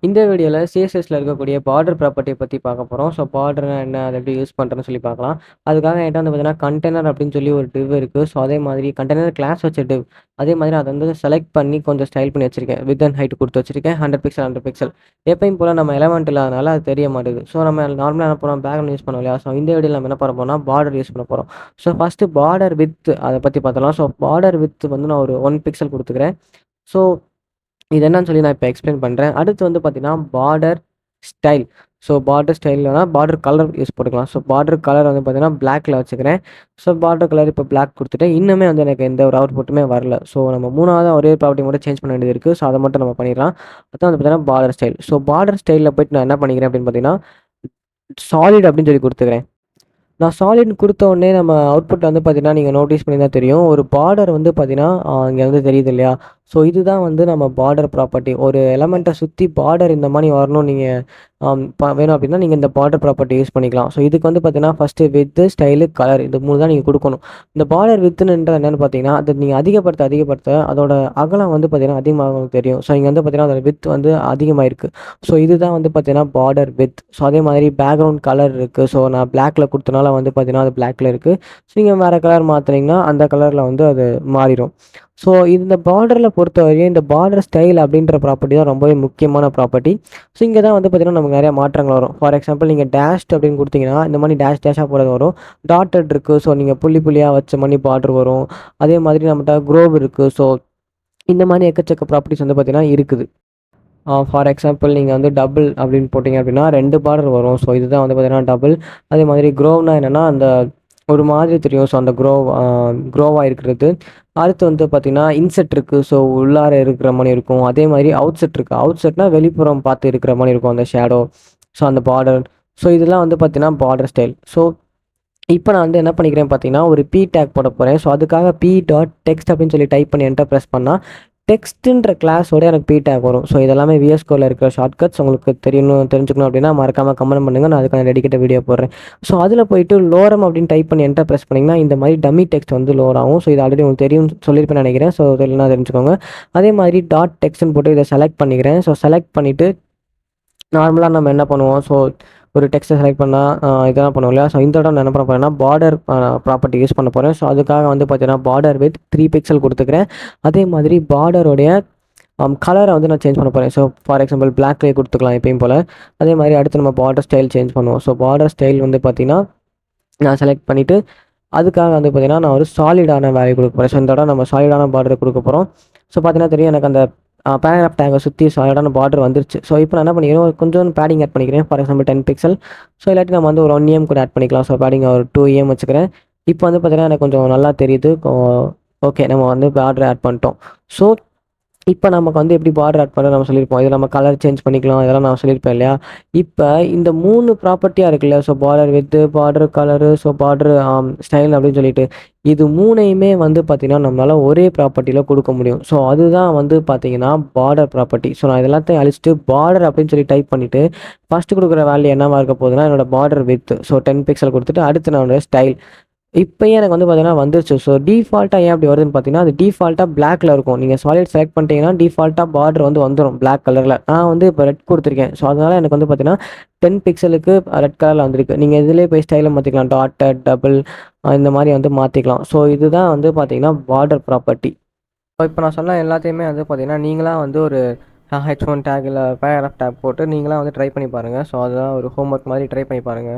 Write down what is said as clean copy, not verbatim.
இந்த வீடியோல சிஎஸ்எஸ்ல இருக்கக்கூடிய பார்டர் ப்ராப்பர்ட்டியை பத்தி பார்க்க போறோம். ஸோ பார்டர்னா என்ன? அத எப்படி யூஸ் பண்றதுன்னு சொல்லி பார்க்கலாம். அதுக்காக என்கிட்ட வந்து பார்த்தீங்கன்னா, கண்டெய்னர் அப்படின்னு சொல்லி ஒரு டிவ் இருக்கு. ஸோ அதே மாதிரி கண்டெய்னர் கிளாஸ் வச்ச டிவ். அதே மாதிரி அத வந்து செலக்ட் பண்ணி கொஞ்சம் ஸ்டைல் பண்ணி வச்சிருக்கேன். வித் அண்ட் ஹைட் குடுத்து வச்சிருக்கேன். 100 பிக்சல் 100 பிக்சல். எப்பயும் போல நம்ம எலமெண்ட் இல்லாதனால அது தெரிய மாட்டேங்குது. ஸோ நம்ம நார்மலா என்ன பண்ணுவோம், பேக்ரவுண்ட் யூஸ் பண்ணுவோம் இல்லையா? ஸோ இந்த வீடியோல நம்ம என்ன பண்ண போறோம்னா, பார்டர் யூஸ் பண்ண போறோம். ஸோ ஃபர்ஸ்ட் பார்டர் விட்த் அத பத்தி பார்த்தலாம். ஸோ பார்டர் விட்த் வந்து நான் ஒரு 1 பிக்சல் குடுத்துக்கிறேன். ஸோ இது என்னன்னு சொல்லி நான் இப்போ எக்ஸ்பிளைன் பண்ணுறேன். அடுத்து வந்து பார்த்தீங்கன்னா, பார்டர் ஸ்டைல். ஸோ பார்டர் ஸ்டைல்னா பார்டர் கலர் யூஸ் பண்ணிக்கலாம். ஸோ பார்டர் கலர் வந்து பார்த்தீங்கன்னா, பிளாக்ல வச்சுக்கிறேன். ஸோ பார்டர் கலர் இப்போ பிளாக் கொடுத்துட்டேன். இன்னுமே வந்து எனக்கு எந்த ஒரு அவுட்புட்டுமே வரல. ஸோ நம்ம 3வது ஒரே ப்ராப்பர்ட்டி மட்டும் சேஞ்ச் பண்ண வேண்டியது இருக்குது. ஸோ அதை மட்டும் நம்ம பண்ணிடலாம். அதான் வந்து பார்த்தீங்கன்னா பார்டர் ஸ்டைல். ஸோ பார்டர் ஸ்டைலில் போய்ட்டு நான் என்ன பண்ணிக்கிறேன் அப்படின்னு பார்த்தீங்கன்னா, சாலிட் அப்படின்னு சொல்லி கொடுத்துக்கிறேன். நான் சாலிட்ன்னு குடுத்த உடனே நம்ம அவுட்புட்ல வந்து பார்த்தீங்கன்னா, நீங்க நோட்டீஸ் பண்ணியிருந்தா தெரியும். ஒரு பார்டர் வந்து பார்த்தீங்கன்னா, இங்க வந்து தெரியுது இல்லையா? ஸோ இதுதான் வந்து நம்ம பார்டர் ப்ராப்பர்ட்டி. ஒரு எலமெண்ட்ட சுத்தி பார்டர் இந்த மாரி வரணும் நீங்க வேணும் அப்படின்னா, நீங்க இந்த பார்டர் ப்ராப்பர்ட்டி யூஸ் பண்ணிக்கலாம். ஸோ இதுக்கு வந்து பார்த்தீங்கன்னா, ஃபர்ஸ்ட்டு வித்து, ஸ்டைலு, கலர் இது 3 தான் நீங்க குடுக்கணும். இந்த பார்டர் வித்துன்றது என்னன்னு பார்த்தீங்கன்னா, அத நீங்க அதிகப்படுத்த அதோட அகலம் வந்து பார்த்தீங்கன்னா, அதிகமாக தெரியும். ஸோ இங்க வந்து பார்த்தீங்கன்னா, அதோட விட்த் வந்து அதிகமாயிருக்கு. ஸோ இதுதான் வந்து பார்த்தீங்கன்னா, பார்டர் விட்த். ஸோ அதே மாதிரி பேக்ரவுண்ட் கலர் இருக்கு. ஸோ நான் பிளாக்ல குடுத்தனால வந்து பார்த்தீங்கன்னா, அது பிளாக்ல இருக்கு. ஸோ நீங்க வேற கலர் மாத்துனீங்கன்னா, அந்த கலர்ல வந்து அது மாறிரும். ஸோ இந்த பார்டர்ல பொறுத்தவரையும் இந்த பார்டர் ஸ்டைல் அப்படின்ற ப்ராப்பர்ட்டி தான் ரொம்பவே முக்கியமான ப்ராப்பர்ட்டி. ஸோ இங்க தான் வந்து பார்த்தீங்கன்னா, நமக்கு நிறைய மாற்றங்கள் வரும். ஃபார் எக்ஸாம்பிள் நீங்க டேஷ்ட் அப்படின்னு குடுத்தீங்கன்னா, இந்த மாரி டேஷா போடுறது வரும். டாட்டட் இருக்கு. ஸோ நீங்க புள்ளி புள்ளியா வச்ச மாரி பார்டர் வரும். அதே மாதிரி நம்மட்ட குரோவ் இருக்கு. ஸோ இந்த மாரி எக்கச்சக்க ப்ராப்பர்ட்டிஸ் வந்து பார்த்தீங்கன்னா இருக்குது. ஃபார் எக்ஸாம்பிள் நீங்க வந்து டபுள் அப்படின்னு போட்டீங்க அப்படின்னா 2 பார்டர் வரும். ஸோ இதுதான் வந்து பார்த்தீங்கன்னா டபுள். அதே மாதிரி குரோவ்னா என்னன்னா, அந்த ஒரு மாதிரி தெரியும். ஸோ அந்த குரோவா இருக்கிறது. அடுத்து வந்து பார்த்தீங்கன்னா, இன்செட் இருக்கு. ஸோ உள்ளார இருக்கிற மாரி இருக்கும். அதே மாதிரி அவுட்செட் இருக்கு. அவுட்செட்னா வெளிப்புறம் பார்த்து இருக்கிற மாரி இருக்கும் அந்த ஷேடோ. ஸோ அந்த பார்டர். ஸோ இதெல்லாம் வந்து பார்த்தீங்கன்னா பார்டர் ஸ்டைல். ஸோ இப்ப நான் வந்து என்ன பண்ணிக்கிறேன் பார்த்தீங்கன்னா, ஒரு பி டேக் போட போறேன். ஸோ அதுக்காக p.text அப்படின்னு சொல்லி டைப் பண்ணி என்டர் பிரஸ் பண்ணா, டெக்ஸ்ட்ன்ற கிளாஸோட எனக்கு பி டேக் வரும். ஸோ இதெல்லாமே விஎஸ் கோட்ல இருக்கிற ஷார்ட்கட்ஸ். உங்களுக்கு தெரிஞ்சுக்கணும் அப்படின்னா மறக்காம கமெண்ட் பண்ணுங்க. நான் அதுக்கான டெடிகேட்டட் வீடியோ போடுறேன். ஸோ அதில போயிட்டு லோரம் அப்படின்னு டைப் பண்ணி என்டர் பிரஸ் பண்ணீங்கன்னா, இந்த மாதிரி டம்மி டெக்ஸ்ட் வந்து லோட் ஆகும். ஸோ இது ஆல்ரெடி உங்களுக்கு தெரியும்னு சொல்லியிருப்பேன்னு நினைக்கிறேன். ஸோ தெரியலனா தெரிஞ்சுக்கோங்க. அதே மாதிரி டாட் டெக்ஸ்ட்ன்னு போட்டு இதை செலக்ட் பண்ணிக்கிறேன். ஸோ செலக்ட் பண்ணிட்டு நார்மலா நம்ம என்ன பண்ணுவோம், ஸோ ஒரு டெக்ஸ்ட்டை செலக்ட் பண்ணா இதெல்லாம் பண்ணுவோம் இல்லையா? ஸோ இந்த இடம் நான் என்ன பண்ண போறேன்னா, பார்டர் ப்ராப்பர்ட்டி யூஸ் பண்ண போறேன். ஸோ அதுக்காக வந்து பார்த்தீங்கன்னா, பார்டர் வித் 3 பிக்சல் குடுத்துக்கிறேன். அதே மாதிரி பார்டருடைய கலரை வந்து நான் சேஞ்ச் பண்ண போறேன். ஸோ ஃபார் எக்ஸாம்பிள் பிளாக்லேயே குடுத்துக்கலாம் எப்பயும் போல. அதே மாதிரி அடுத்து நம்ம பார்டர் ஸ்டைல் சேஞ்ச் பண்ணுவோம். ஸோ பார்டர் ஸ்டைல் வந்து பார்த்தீங்கன்னா, நான் செலக்ட் பண்ணிட்டு அதுக்காக வந்து பார்த்தீங்கன்னா, நான் ஒரு சாலிடான வேல்யூ குடுக்க போறேன். ஸோ இந்த இடம் நம்ம சாலிடான பார்டர் குடுக்க போறோம். ஸோ பார்த்தீங்கன்னா தெரியும் எனக்கு அந்த பேராகிராஃப் டேங்கை சுற்றி சாலிடான பார்டர் வந்துருச்சு. ஸோ இப்போ நான் என்ன பண்ணிக்கிறேன், கொஞ்சம் பேடிங் ஆட் பண்ணிக்கிறேன். For example 10 pixel. ஸோ இல்லாட்டி நம்ம வந்து ஒரு 1 EM கூட ஆட் பண்ணிக்கலாம். ஸோ பேடிங் ஒரு 2 EM வச்சுக்கிறேன். இப்போ வந்து பார்த்தீங்கன்னா, எனக்கு கொஞ்சம் நல்லா தெரியுது. ஓகே, நம்ம வந்து பார்டர் ஆட் பண்ணிட்டோம். ஸோ இப்ப நமக்கு வந்து எப்படி பார்டர் ஆட் பண்ண நம்ம சொல்லியிருப்போம். இதில நம்ம கலர் சேஞ்ச் பண்ணிக்கலாம். இதெல்லாம் நான் சொல்லியிருப்பேன் இல்லையா? இப்ப இந்த 3 ப்ராப்பர்ட்டியா இருக்குல்ல. So border width, border colour, so border style அப்படின்னு சொல்லிட்டு. இது 3யுமே வந்து பார்த்தீங்கன்னா, நம்மளால ஒரே ப்ராப்பர்ட்டில குடுக்க முடியும். ஸோ அதுதான் வந்து பார்த்தீங்கன்னா, பார்டர் ப்ராப்பர்ட்டி. ஸோ நான் இது எல்லாத்தையும் அழிச்சுட்டு பார்டர் அப்படின்னு சொல்லி டைப் பண்ணிட்டு, ஃபர்ஸ்ட் குடுக்குற வேல்யூ என்னவா இருக்க போகுதுன்னா, என்னோட பார்டர் வித். ஸோ 10 பிக்சல் குடுத்துட்டு, அடுத்து நான் ஸ்டைல். இப்பயே எனக்கு வந்து பார்த்தீங்கன்னா வந்துருச்சு. ஸோ டிஃபால்ட்டா ஏன் அப்படி வருதுன்னு பார்த்தீங்கன்னா, அது டிஃபால்ட்டா பிளாக்ல இருக்கும். நீங்க சாலிட் செலக்ட் பண்ணிட்டீங்கன்னா, டிஃபால்ட்டா பார்டர் வந்து வந்துரும் பிளாக் கலர்ல. நான் வந்து இப்போ ரெட் குடுத்துருக்கேன். ஸோ அதனால எனக்கு வந்து பார்த்தீங்கன்னா, 10 பிக்சலுக்கு ரெட் கலர்ல வந்திருக்கு. நீங்க இதிலேயே போய் ஸ்டைல மாத்திக்கலாம். டாட்டட், டபுள் இந்த மாரி வந்து மாத்திக்கலாம். ஸோ இதுதான் வந்து பார்த்தீங்கன்னா, பார்டர் ப்ராப்பர்ட்டி. ஸோ இப்போ நான் சொன்ன எல்லாத்தையுமே வந்து பார்த்தீங்கன்னா, நீங்களா வந்து ஒரு H1 டேக் இல்ல பேராகிராஃப் டேக் போட்டு நீங்களா வந்து ட்ரை பண்ணி பாருங்க. ஸோ அதுதான் ஒரு ஹோம் ஒர்க் மாதிரி ட்ரை பண்ணி பாருங்க.